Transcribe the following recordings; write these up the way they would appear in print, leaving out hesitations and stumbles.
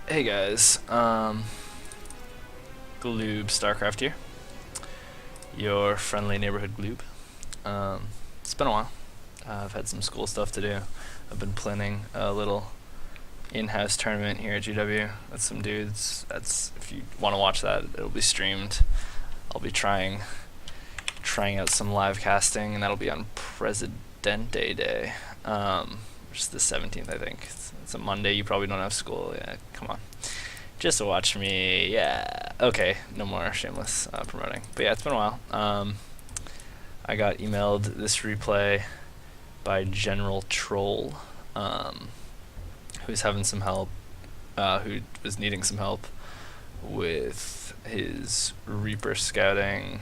Hey guys, Gloob StarCraft here, your friendly neighborhood Gloob. It's been a while. I've had some school stuff to do. I've been planning a little in-house tournament here at GW with some dudes. If you want to watch that, it'll be streamed. I'll be trying out some live casting, and that'll be on Presidente Day, which is the 17th, I think. It's a Monday. You probably don't have school. Yeah, come on. Just to watch me, yeah. Okay, no more shameless promoting. But yeah, it's been a while. I got emailed this replay by General Troll, who's having some help, who was needing some help with his Reaper scouting,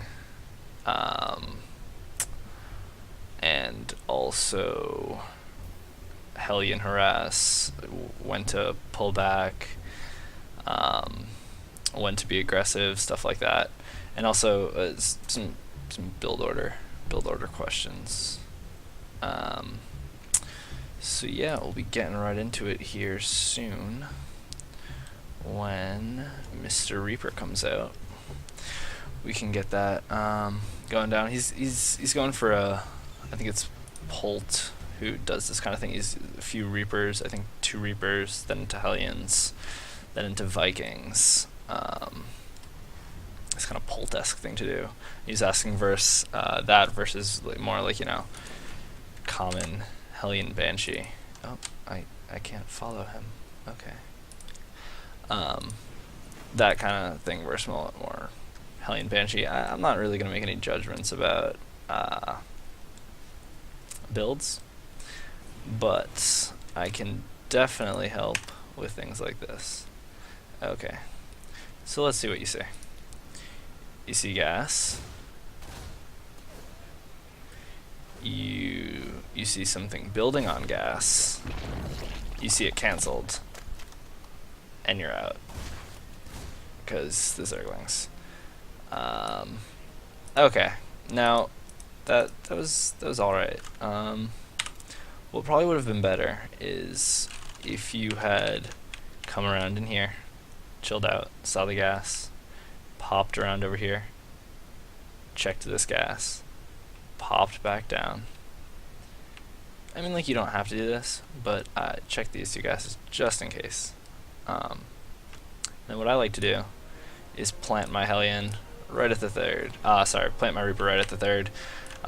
and also Hellion harass, when to pull back, when to be aggressive, stuff like that, and also some build order questions. So yeah, we'll be getting right into it here soon when Mr. Reaper comes out. We can get that going down. He's going for I think it's Polt who does this kind of thing. He's a few Reapers, I think 2 Reapers, then into Hellions, then into Vikings. It's kind of Polt-esque thing to do. He's asking that versus more like, common Hellion Banshee. Oh, I can't follow him. Okay. That kind of thing versus more Hellion Banshee. I'm not really going to make any judgments about builds, but I can definitely help with things like this. Okay, so let's see what you say. You see gas. You see something building on gas. You see it cancelled, and you're out because the Zerglings. Okay, now that was all right. What probably would have been better is if you had come around in here, chilled out, saw the gas, popped around over here, checked this got, popped back down. I mean, like, you don't have to do this, but check these 2 gases just in case. Then what I like to do is plant my Hellion right at the 3rd. Plant my Reaper right at the 3rd.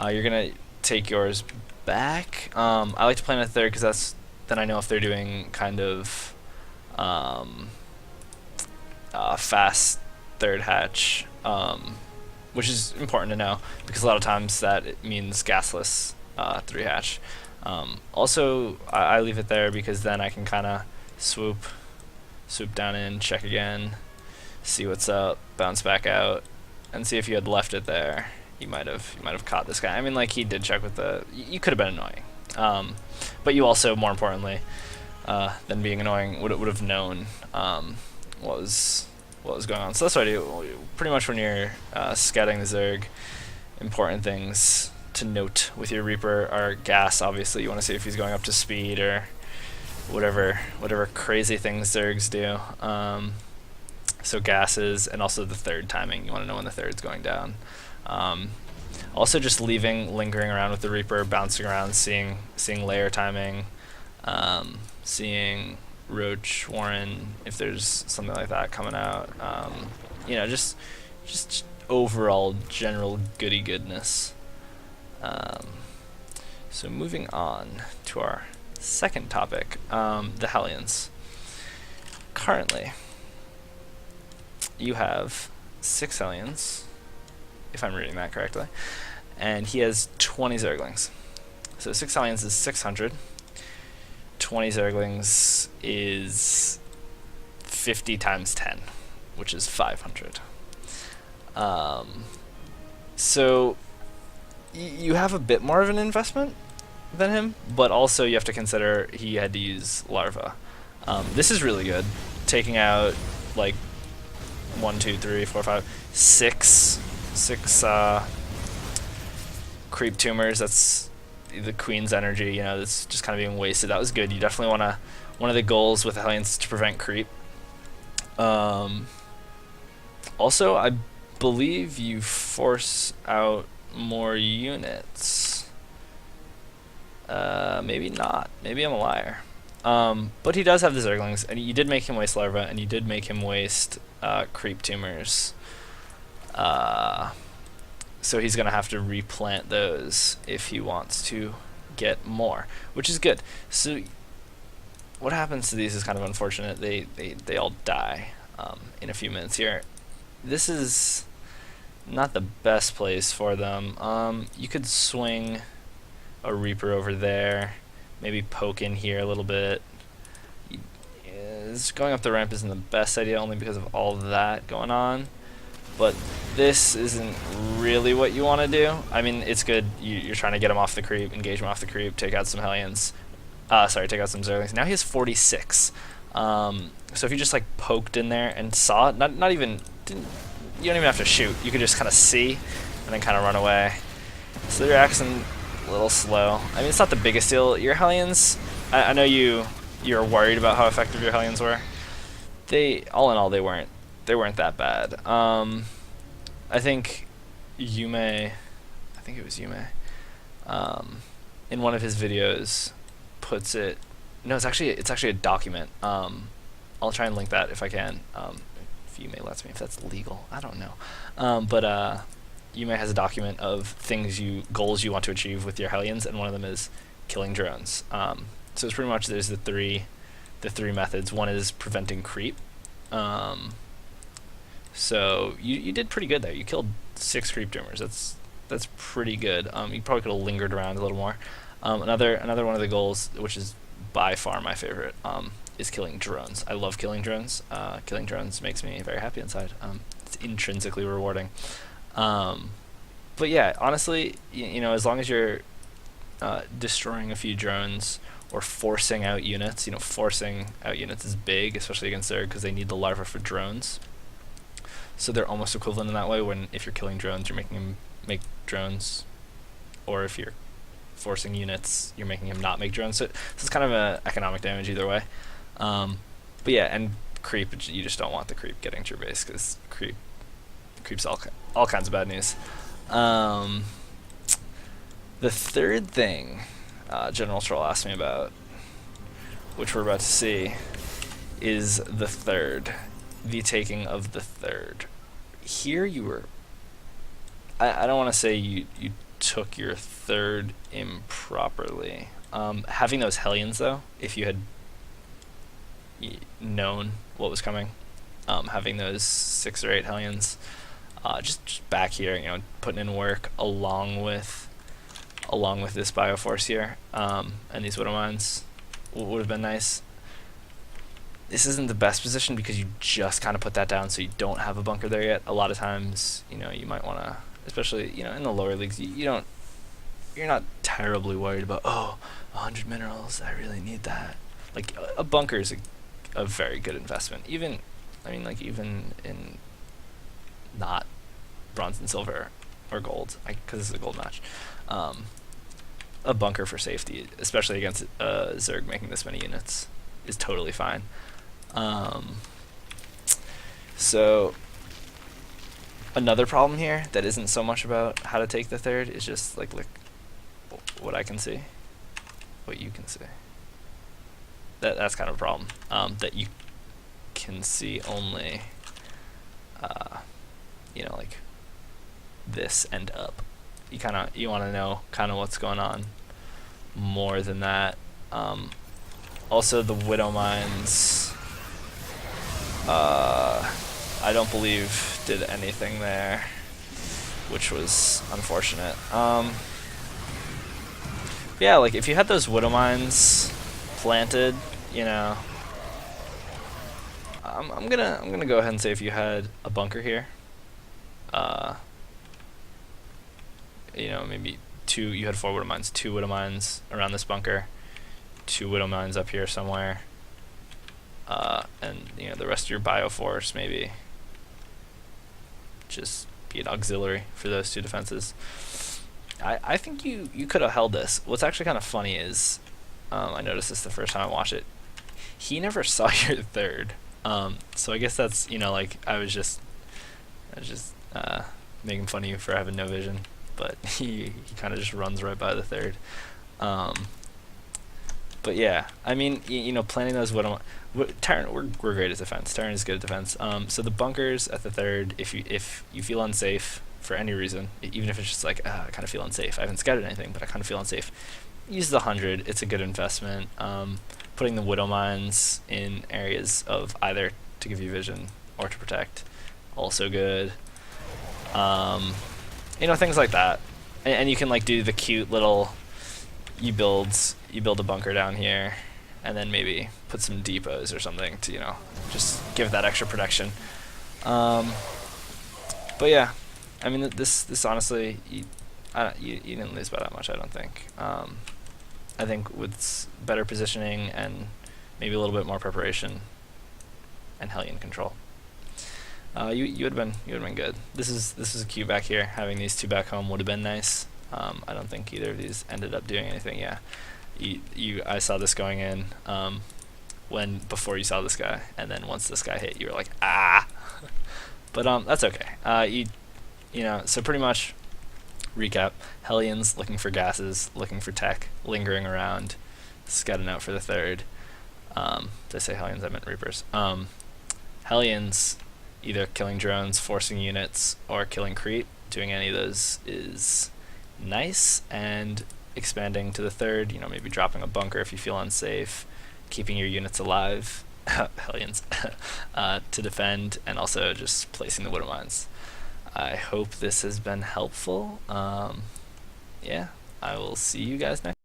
You're gonna take yours back. I like to plant at the 3rd because then I know if they're doing kind of fast 3rd hatch, which is important to know because a lot of times that it means gasless 3 hatch. Also, I leave it there because then I can kind of swoop down in, check again, see what's up, bounce back out, and see if you had left it there. You might have caught this guy. I mean, like, he did check with you could have been annoying, but you also, more importantly than being annoying, would have known what was going on. So that's what I do. Pretty much when you're scouting the Zerg, important things to note with your Reaper are gas. Obviously, you want to see if he's going up to speed or whatever crazy things Zergs do. So gases, and also the 3rd timing. You want to know when the 3rd's going down. Also, just lingering around with the Reaper, bouncing around, seeing layer timing, seeing Roach, Warren, if there's something like that coming out. Just overall general goody goodness. So moving on to our second topic, the Hellions. Currently, you have 6 Hellions, if I'm reading that correctly, and he has 20 Zerglings. So 6 Hellions is 600. 20 Zerglings is 50 times 10, which is 500. So you have a bit more of an investment than him, but also you have to consider he had to use Larva. This is really good, taking out like 1, 2, 3, 4, 5, 6 creep tumors. That's the Queen's energy, that's just kind of being wasted. That was good. You definitely want to. One of the goals with Hellions is to prevent creep. Um, Also, I believe you force out more units. Maybe not. Maybe I'm a liar. But he does have the Zerglings, and you did make him waste larvae, and you did make him waste creep tumors. So he's gonna have to replant those if he wants to get more, which is good. So what happens to these is kind of unfortunate. They all die in a few minutes here. This is not the best place for them. You could swing a Reaper over there, maybe poke in here a little bit. Going up the ramp isn't the best idea, only because of all that going on. But this isn't really what you want to do. I mean, it's good. You're trying to get him off the creep, engage him off the creep, take out some Hellions. Take out some Zerglings. Now he has 46. So if you just like poked in there and saw it, not even, you don't even have to shoot. You could just kind of see and then kind of run away. So they're acting a little slow. I mean, it's not the biggest deal. Your Hellions, I know you're worried about how effective your Hellions were. All in all, they weren't that bad. I think Yume, I think it was Yume, in one of his videos puts it. No, it's actually a document. I'll try and link that if I can. If Yume lets me, if that's legal, I don't know. But Yume has a document of goals you want to achieve with your Hellions, and one of them is killing drones. So it's pretty much there's the three methods. One is preventing creep. So you did pretty good there. You killed 6 creep tumors. That's pretty good. You probably could have lingered around a little more. Another one of the goals, which is by far my favorite, is killing drones. I love killing drones. Killing drones makes me very happy inside. It's intrinsically rewarding. But yeah, honestly, you know, as long as you're destroying a few drones or forcing out units, forcing out units is big, especially against Zerg, because they need the larva for drones. So they're almost equivalent in that way. If you're killing drones, you're making them make drones, or if you're forcing units, you're making him not make drones. So it's kind of an economic damage either way. But yeah, and creep, you just don't want the creep getting to your base, because creep's all kinds of bad news. The third thing General Troll asked me about, which we're about to see, is the taking of the third. Here you were, I don't want to say you took your third improperly. Having those Hellions, though, if you had known what was coming, having those 6 or 8 Hellions, just back here, putting in work along with this Bioforce here, and these Widow Mines would have been nice. This isn't the best position because you just kind of put that down, so you don't have a bunker there yet. A lot of times, you might want to, especially in the lower leagues, you're not terribly worried about 100 minerals. I really need that. Like a bunker is a very good investment. Even in not bronze and silver or gold, because this is a gold match. A bunker for safety, especially against Zerg making this many units, is totally fine. So another problem here that isn't so much about how to take the third is just like what I can see, what you can see. That's kind of a problem, that you can see only like this and up. You want to know kind of what's going on more than that. Also, the Widow Mines, I don't believe did anything there, which was unfortunate. Yeah, like if you had those Widow Mines planted, I'm gonna go ahead and say if you had a bunker here, maybe you had 4 Widow Mines, 2 Widow Mines around this bunker, 2 Widow Mines up here somewhere, and the rest of your Bioforce maybe just be an auxiliary for those 2 defenses. I think you could have held this. What's actually kind of funny is, I noticed this the first time I watched it, he never saw your third. So I guess that's, like I was just making fun of you for having no vision, but he kind of just runs right by the third. Um, but yeah, I mean, planning those Tyrant, we're great at defense. Tyrant is good at defense. So the bunkers at the third, if you feel unsafe for any reason, even if it's just like I kind of feel unsafe. I haven't scouted anything, but I kind of feel unsafe. Use the 100. It's a good investment. Putting the widow mines in areas of either to give you vision or to protect, also good. Um, things like that, and you can like do the cute little you build a bunker down here, and then maybe put some depots or something to just give that extra protection. Um, but yeah, I mean this honestly, you didn't lose by that much, I don't think. I think with better positioning and maybe a little bit more preparation and Hellion control, you would have been good. This is a queue back here. Having these two back home would have been nice. I don't think either of these ended up doing anything. Yeah, I saw this going in before you saw this guy, and then once this guy hit, you were like ah. But that's okay. So pretty much recap: Hellions looking for gases, looking for tech, lingering around, scouting out for the third. Did I say Hellions? I meant Reapers. Hellions either killing drones, forcing units, or killing creep. Doing any of those is nice, and expanding to the third, maybe dropping a bunker if you feel unsafe, keeping your units alive, Hellions, to defend, and also just placing the widow mines. I hope this has been helpful. Yeah, I will see you guys next.